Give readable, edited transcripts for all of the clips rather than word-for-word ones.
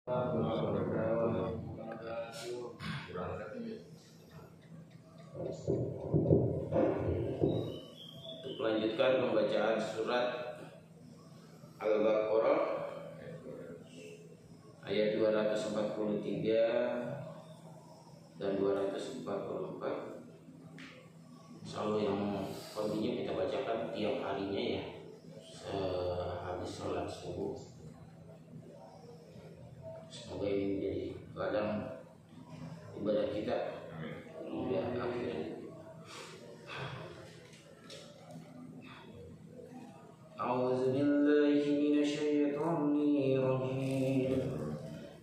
Melanjutkan pembacaan surat Al-Baqarah ayat 243 dan 244. Selalu yang kontinu kita bacakan tiap harinya ya, sehabis sholat subuh. Semoga ini menjadi ladang ibadah kita hingga akhir. A'udzu billahi minasyaitonir rajim.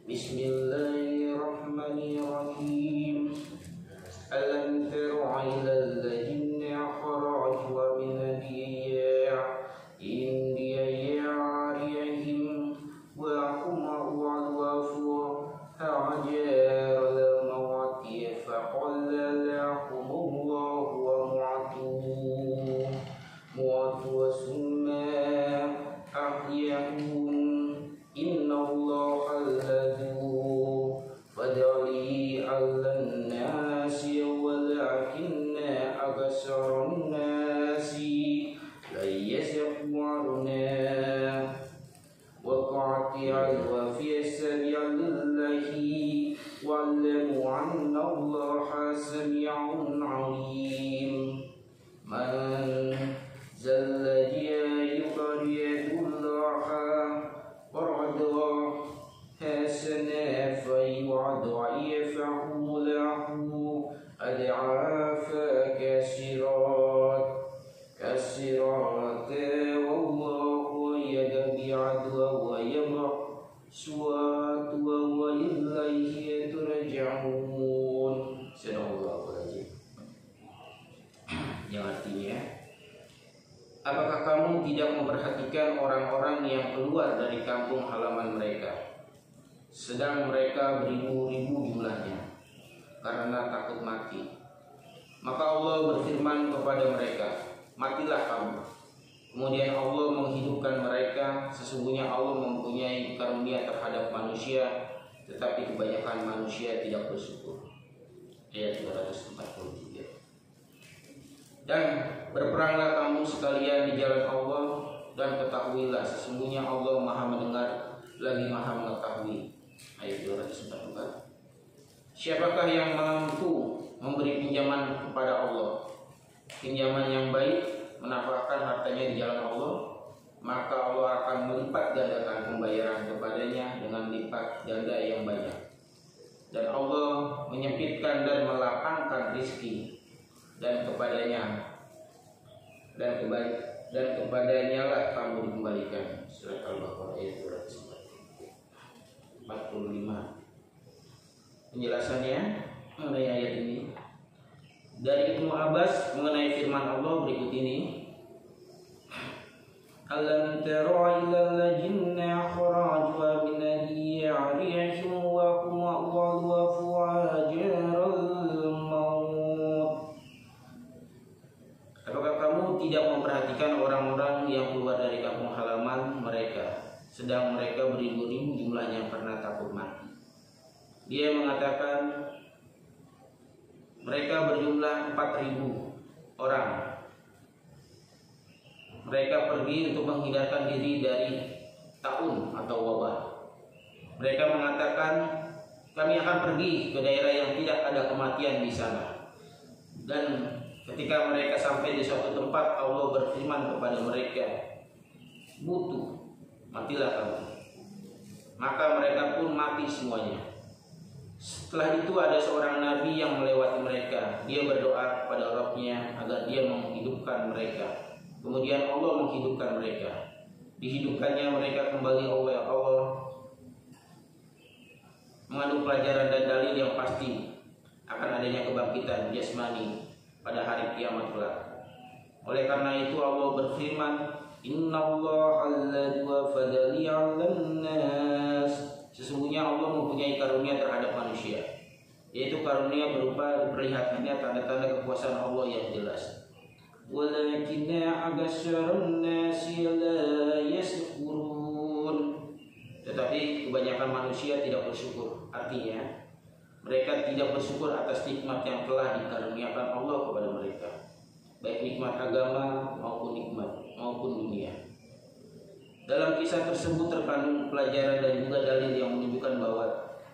Bismillahirrahmanirrahim. Alam tara 'ilal ladzina kharaju min diyarihim wa hum wafu hajar al-mawati faqala lahumullahu wa mu'atu inna allaha alladhu fadali allan nasi walakinna absaran nasi la yasquruna waqati alwa fi sabilillahi wa'lamu anna allaha sami'un 'alim. Man zalladhi حسنا فيضاعفه له أضعافا كثيرة والله يدعو بالعدل ويبعث وإليه ترجعون. Sadaqallahul-Azim. Yang artinya, apakah kamu tidak memperhatikan orang-orang yang keluar dari kampung halaman mereka, sedang mereka beribu-ribu jumlahnya karena takut mati? Maka Allah berfirman kepada mereka, matilah kamu. Kemudian Allah menghidupkan mereka. Sesungguhnya Allah mempunyai karunia terhadap manusia, tetapi kebanyakan manusia tidak bersyukur. Ayat 243. Dan berperanglah kamu sekalian di jalan Allah, dan ketahuilah sesungguhnya Allah Maha mendengar lagi Maha mengetahui. Ayat 244. Siapakah yang mampu memberi pinjaman kepada Allah, pinjaman yang baik, menafkahkan hartanya di jalan Allah, maka Allah akan melipat gandakan pembayaran kepadanya dengan lipat ganda yang banyak. Dan Allah menyempitkan dan melapangkan rizki, dan kepadanya lah kamu dikembalikan. Surat Al-Baqarah ayat 245. Penjelasannya mengenai ayat ini dari Ibnu Abbas mengenai firman Allah berikut ini. Alam tara ilal ladzina kharaju min diyarihim wa hum wafu hajaral maut. Apakah kamu tidak memperhatikan orang-orang yang keluar dari kampung halaman mereka, sedang mereka beribu-ribu jumlahnya karena takut mati? Dia mengatakan mereka berjumlah 4.000 orang. Mereka pergi untuk menghindarkan diri dari taun atau wabah. Mereka mengatakan kami akan pergi ke daerah yang tidak ada kematian di sana. Dan ketika mereka sampai di suatu tempat, Allah berfirman kepada mereka, butuh, matilah kamu. Maka mereka pun mati semuanya. Setelah itu ada seorang nabi yang melewati mereka. Dia berdoa kepada Rabb-Nya agar dia menghidupkan mereka. Kemudian Allah menghidupkan mereka. Dihidupkannya mereka kembali oleh Allah mengandung pelajaran dan dalil yang pasti akan adanya kebangkitan jasmani pada hari kiamat kelak. Oleh karena itu Allah berfirman, Innallaha alladzi fadali 'alan nas. Sesungguhnya Allah mempunyai karunia terhadap manusia, yaitu karunia berupa diperlihatkannya tanda-tanda kekuasaan Allah yang jelas. Walakinna aksarun nasi la yashkurun. Tetapi kebanyakan manusia tidak bersyukur. Artinya mereka tidak bersyukur atas nikmat yang telah dikaruniakan Allah kepada mereka, baik nikmat agama maupun dunia. Dalam kisah tersebut terkandung pelajaran dan juga dalil yang menunjukkan bahwa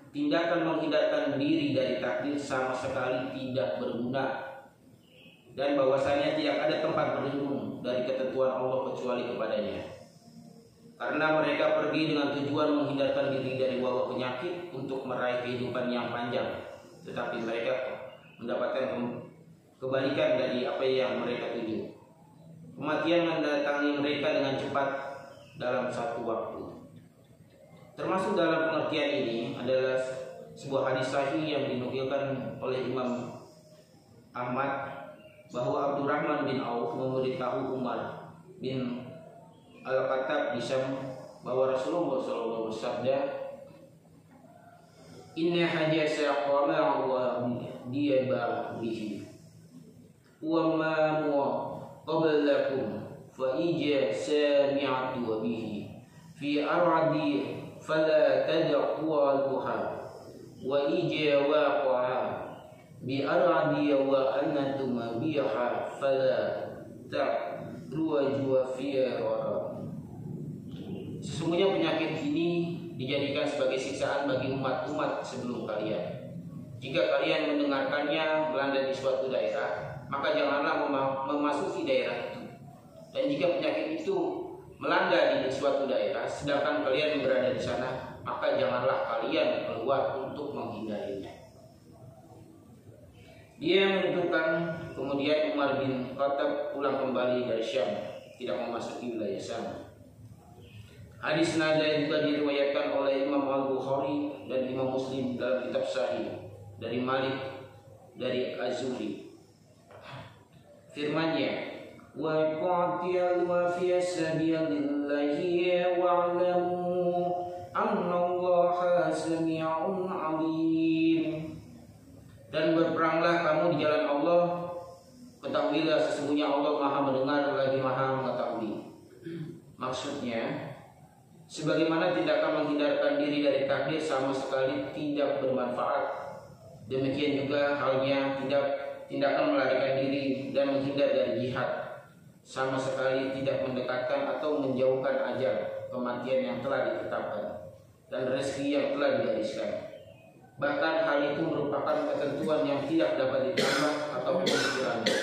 tindakan menghindarkan diri dari takdir sama sekali tidak berguna, dan bahwasanya tidak ada tempat berlindung dari ketentuan Allah kecuali kepadanya. Karena mereka pergi dengan tujuan menghindarkan diri dari wabah penyakit untuk meraih kehidupan yang panjang, tetapi mereka mendapatkan kebalikan dari apa yang mereka tuju. Kematian mendatangi mereka dengan cepat dalam satu waktu. Termasuk dalam pengertian ini adalah sebuah hadis sahih yang dinukilkan oleh Imam Ahmad bahwa Abdurrahman bin Auf memberitahu Umar bin Al-Khattab di Syam bahwa Rasulullah SAW bersabda, "Inna hajasa qama wa diyaba bihi wa ma qablakum fa ija sami'atu bihi fi aradi fala tadquha wa ija waqa'a bi aradi wa annatum biha fala ta'ruju fiha." Sesungguhnya penyakit ini dijadikan sebagai siksaan bagi umat-umat sebelum kalian. Jika kalian mendengarkannya melanda di suatu daerah, maka janganlah memasuki daerah itu. Dan jika penyakit itu melanda di suatu daerah, sedangkan kalian berada di sana, maka janganlah kalian keluar untuk menghindarinya. Dia menentukan kemudian Umar bin Khattab pulang kembali dari Syam, tidak memasuki wilayah sana. Hadis nada juga diriwayatkan oleh Imam Al-Bukhari dan Imam Muslim dalam kitab Sahih dari Malik dari Az-Zuhri. Firman-Nya, "Wa qatil wa fi sabilillahi wa'lamu annallaha sami'un 'alim." Dan berperanglah kamu di jalan Allah, ketahuilah sesungguhnya Allah Maha mendengar lagi Maha mengetahui. Maksudnya, sebagaimana tindakan menghindarkan diri dari takdir sama sekali tidak bermanfaat, demikian juga halnya tindakan melarikan diri dan menghindar dari jihad sama sekali tidak mendekatkan atau menjauhkan ajal kematian yang telah ditetapkan dan rezeki yang telah digariskan. Bahkan hal itu merupakan ketentuan yang tidak dapat ditambah atau dikurangi,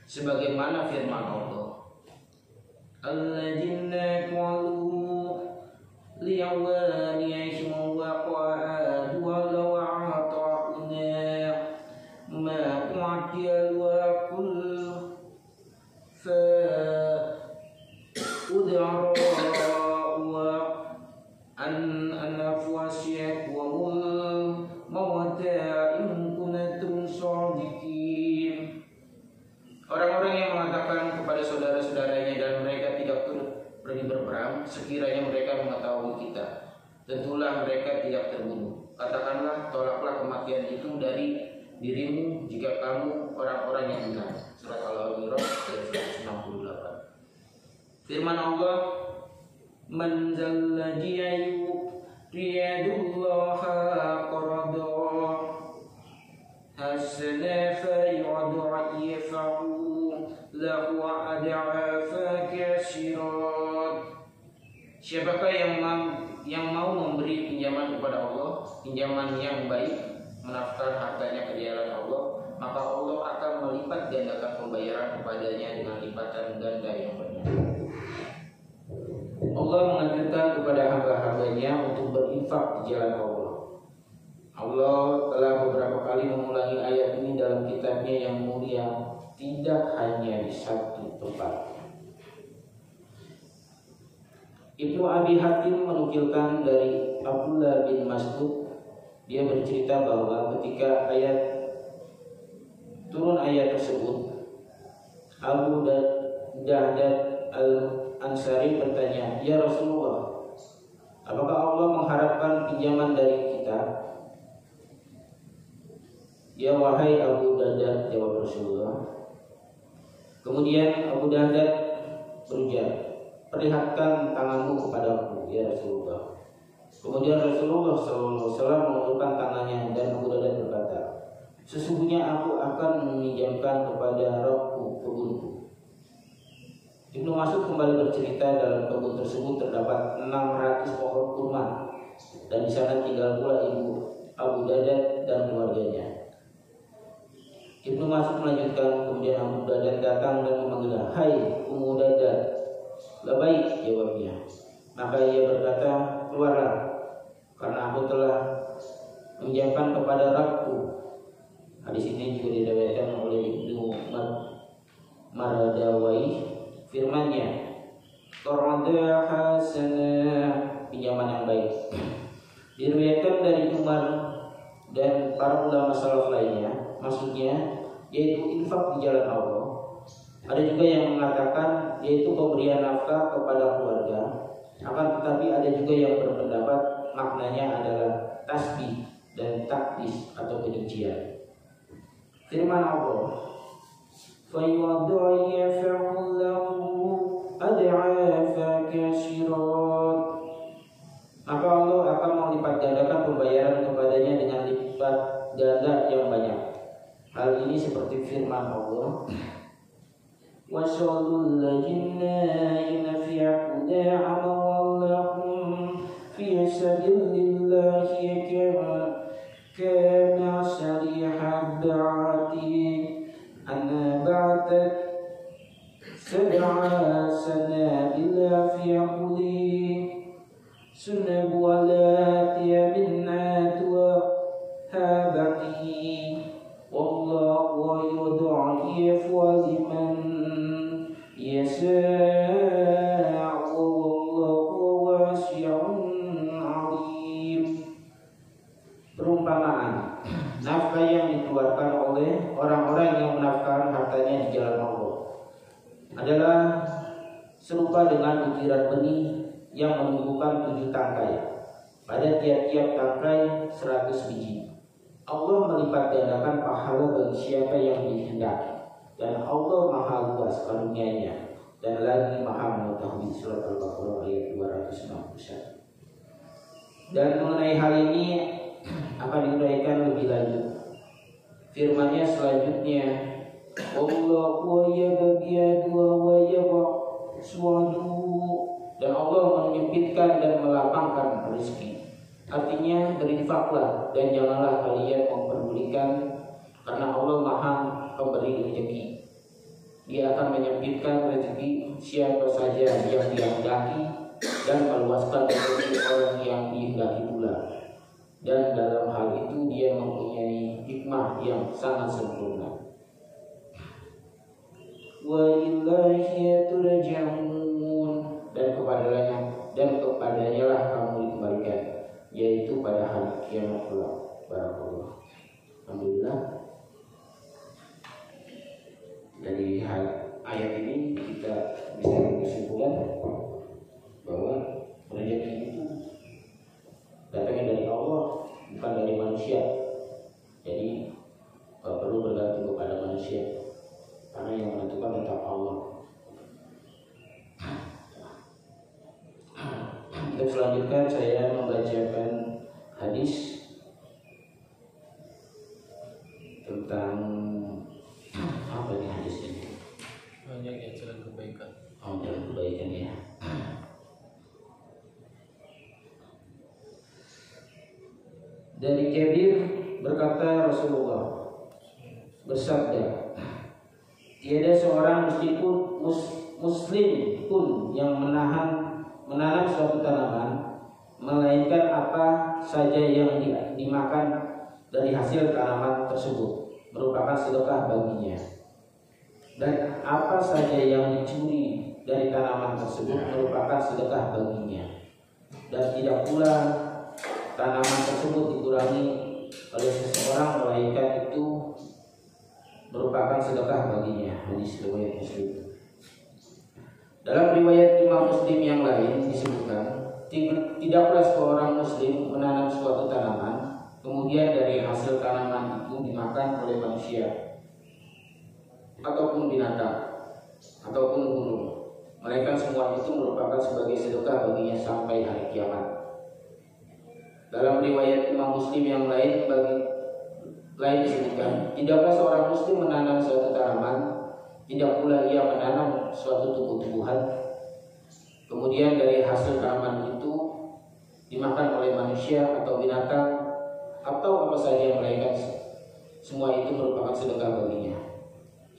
sebagaimana firman Allah, "Alladzina qalu li'awanihim wa qa'adu walau ata'na ma qa'adiyal wa kull fa udhara wa anafwasyak wa mul mawata in kuntum shadiqin." Orang-orang yang mengatakan kepada saudara-saudaranya dan mereka tidak turut pergi berperang, sekiranya mereka mengetahui kita, tentulah mereka tidak terbunuh. Katakanlah, tolaklah kematian itu dari dirimu jika kamu orang-orang yang benar. Surat Al-A'raf ayat 168. Firman Allah, "Man zalladzi yuqridullaha qardan hasana fa yudha'ifahu lahu ad'afa katsirat." Siapakah yang mau memberi pinjaman kepada Allah, pinjaman yang baik, menafkahkan hartanya ke jalan Allah, maka Allah akan melipat gandakan pembayaran kepadanya dengan lipatan ganda yang banyak. Allah menganjurkan kepada hamba-hambanya untuk berinfak di jalan Allah. Allah telah beberapa kali mengulangi ayat ini dalam kitabnya yang mulia, tidak hanya di satu tempat. Ibnu Abi Hatim menukilkan dari Abdullah bin Mas'ud, dia bercerita bahwa ketika turun ayat tersebut, Abu Dahdat Al-Ansari bertanya, "Ya Rasulullah, apakah Allah mengharapkan pinjaman dari kita?" "Ya wahai Abu Dahdat," jawab Rasulullah. Kemudian Abu Dahdat berujar, "Perlihatkan tanganmu kepadaku, ya Rasulullah." Kemudian Rasulullah SAW menundukkan tangannya dan Abu Darda berkata, sesungguhnya aku akan meminjamkan kepada Rabbku kebunku. Ibnu Mas'ud kembali bercerita, dalam kebun tersebut terdapat 600 pohon kurma, dan di sana tinggal pula ibu Abu Darda dan keluarganya. Ibnu Mas'ud melanjutkan, kemudian Abu Darda datang dan memanggilnya, hai Ummu Darda. Labaik, jawabnya. Maka ia berkata, keluarlah, karena aku telah meminjamkan kepada Rabbku. Hadis ini juga diriwayatkan oleh Ibnu Mardawai. Firman-Nya, qarada hasanah, pinjaman yang baik. Diriwayatkan dari Umar dan para ulama salaf lainnya, maksudnya yaitu infak di jalan Allah. Ada juga yang mengatakan yaitu pemberian nafkah kepada keluarga. Akan tetapi ada juga yang berpendapat maknanya adalah tasbih dan takdis atau kebencian. Firman Allah, فَيُضَاعِفَهُ لَهُ أَضْعَافًا كَثِيرَةً. Maka Allah akan melipat gandakan pembayaran kepadanya dengan lipat ganda yang banyak. Hal ini seperti firman Allah, وَصَلُّوا الَّذِينَ يُنَفِعُونَ أَمْوَالَهُمْ فِي سَبِيلِ اللَّهِ كَمَثَلِ حَبَّةٍ أنبتت 7 سنابل في كل سنبلة مئة حبة والله يضاعف لمن يشاء والله واسع عليم. Perumpamaan, nafkah yang dikeluarkan oleh orang-orang yang menafkahkan hartanya di jalan Allah adalah serupa dengan butiran benih yang menumbuhkan 7 tangkai. Pada tiap-tiap tangkai 100 biji. Allah melipat gandakan pahala bagi siapa yang dikehendaki, dan Allah maha luas karunia-Nya dan lagi maha mengetahui. Surat Al-Baqarah ayat 261. Dan mengenai hal ini akan diuraikan lebih lanjut. Firman-Nya selanjutnya, Allahu yabiyadu wa yabsudu, dan Allah menyempitkan dan melapangkan rezeki. Artinya berinfaklah dan janganlah kalian memperdulikan, karena Allah maha pemberi rezeki. Dia akan menyempitkan rezeki siapa saja yang dikehendaki dan meluaskan rezeki orang yang dikehendaki pula. Dan dalam hal itu dia mempunyai hikmah yang sangat sempurna. Wa ilaihi turja'un, dan kepadanya lah kamu dikembalikan, yaitu pada hari kiamat kelak. Barakallah. Alhamdulillah. Dari ayat ini kita bisa berkesimpulan bahwa rezeki itu datangnya dari Allah, bukan dari manusia. Jadi perlu bergantung kepada manusia, karena yang menentukan tetap Allah. Untuk selanjutnya saya membacakan hadis tentang apa nih hadis ini? Banyak ya jalan kebaikan. Oh, jalan kebaikan ya. Dari Jabir berkata, Rasulullah bersabda, tiada seorang muslim pun yang menanam suatu tanaman, melainkan apa saja yang dimakan dari hasil tanaman tersebut merupakan sedekah baginya, dan apa saja yang dicuri dari tanaman tersebut merupakan sedekah baginya, dan tidak pula tanaman tersebut dikurangi oleh seseorang melainkan itu merupakan sedekah baginya. Hadis riwayat Muslim. Dalam riwayat Imam Muslim yang lain disebutkan, tidaklah seorang muslim menanam suatu tanaman, kemudian dari hasil tanaman itu dimakan oleh manusia ataupun binatang ataupun burung, melainkan semua itu merupakan sebagai sedekah baginya sampai hari kiamat. Dalam riwayat Imam Muslim yang lain disebutkan, tidaklah seorang muslim menanam suatu tanaman, tidak pula ia menanam suatu tumbuh-tumbuhan, kemudian dari hasil tanaman itu dimakan oleh manusia atau binatang atau apa saja, melainkan semua itu merupakan sedekah baginya.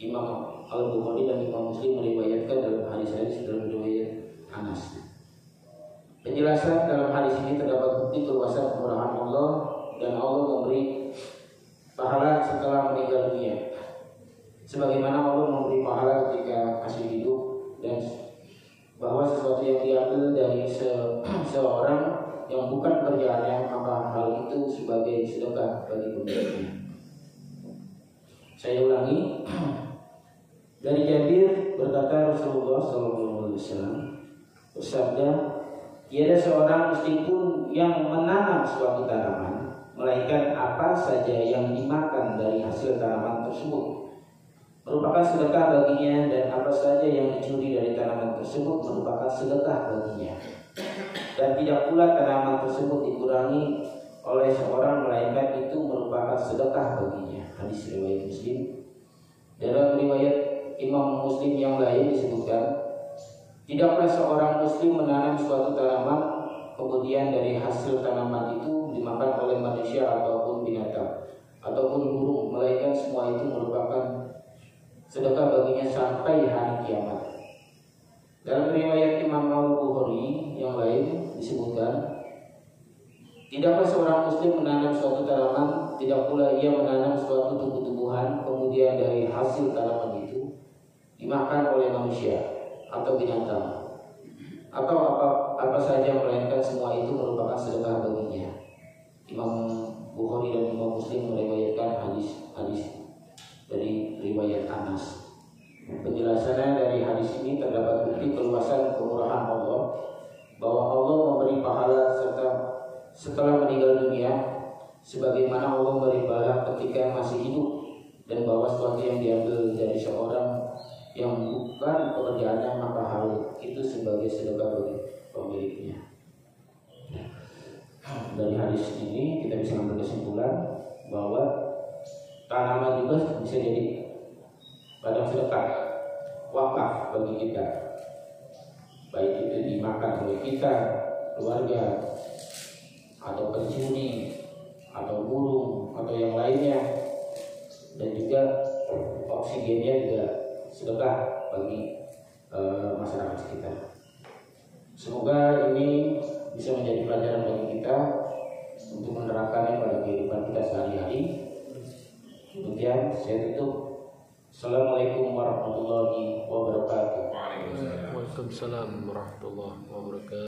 Imam Al-Bukhari dan Imam Muslim meriwayatkan dalam hadis-hadis dalam riwayat Anas. Penjelasan dalam hadis ini terdapat bukti keluasan kemurahan Allah dan Allah memberi pahala setelah meninggal dunia, sebagaimana Allah memberi pahala ketika masih hidup, dan bahwa sesuatu yang diambil dari seorang yang bukan pekerjaannya, maka hal itu sebagai sedekah bagi pemiliknya. Saya ulangi, dari Jabir berkata Rasulullah SAW bersabda, tiada seorang muslim pun yang menanam suatu tanaman, melainkan apa saja yang dimakan dari hasil tanaman tersebut merupakan sedekah baginya, dan apa saja yang dicuri dari tanaman tersebut merupakan sedekah baginya, dan tidak pula tanaman tersebut dikurangi oleh seorang, melainkan itu merupakan sedekah baginya. Hadis riwayat Muslim. Dalam riwayat Imam Muslim yang lain disebutkan, tidaklah seorang muslim menanam suatu tanaman, kemudian dari hasil tanaman itu dimakan oleh manusia ataupun binatang ataupun burung, melainkan semua itu merupakan sedekah baginya sampai hari kiamat. Dalam riwayat Imam Al-Bukhari yang lain disebutkan, tidaklah seorang muslim menanam suatu tanaman, tidak pula ia menanam suatu tumbuh-tumbuhan, kemudian dari hasil tanaman itu dimakan oleh manusia atau binatang atau apa saja, melainkan semua itu merupakan sedekah baginya. Imam Bukhari dan Imam Muslim meriwayatkan hadis dari riwayat Anas. Penjelasannya dari hadis ini terdapat bukti keluasan kemurahan Allah, bahwa Allah memberi pahala setelah meninggal dunia, sebagaimana Allah memberi pahala ketika masih hidup, dan bahwa sesuatu yang diambil dari seorang yang bukan pekerjaannya, maka hal itu sebagai sedekah bagi pemiliknya. Dari hadis ini kita bisa mengambil kesimpulan bahwa tanaman juga bisa jadi ladang sedekah, wakaf bagi kita, baik itu dimakan oleh kita, keluarga, atau pencuri, atau burung, atau yang lainnya, dan juga oksigennya juga sedekah bagi masyarakat sekitar. Semoga ini bisa menjadi pelajaran bagi kita untuk menerapkannya pada kehidupan kita sehari-hari. Kemudian saya tutup. Assalamualaikum warahmatullahi wabarakatuh. Waalaikumsalam warahmatullahi wabarakatuh.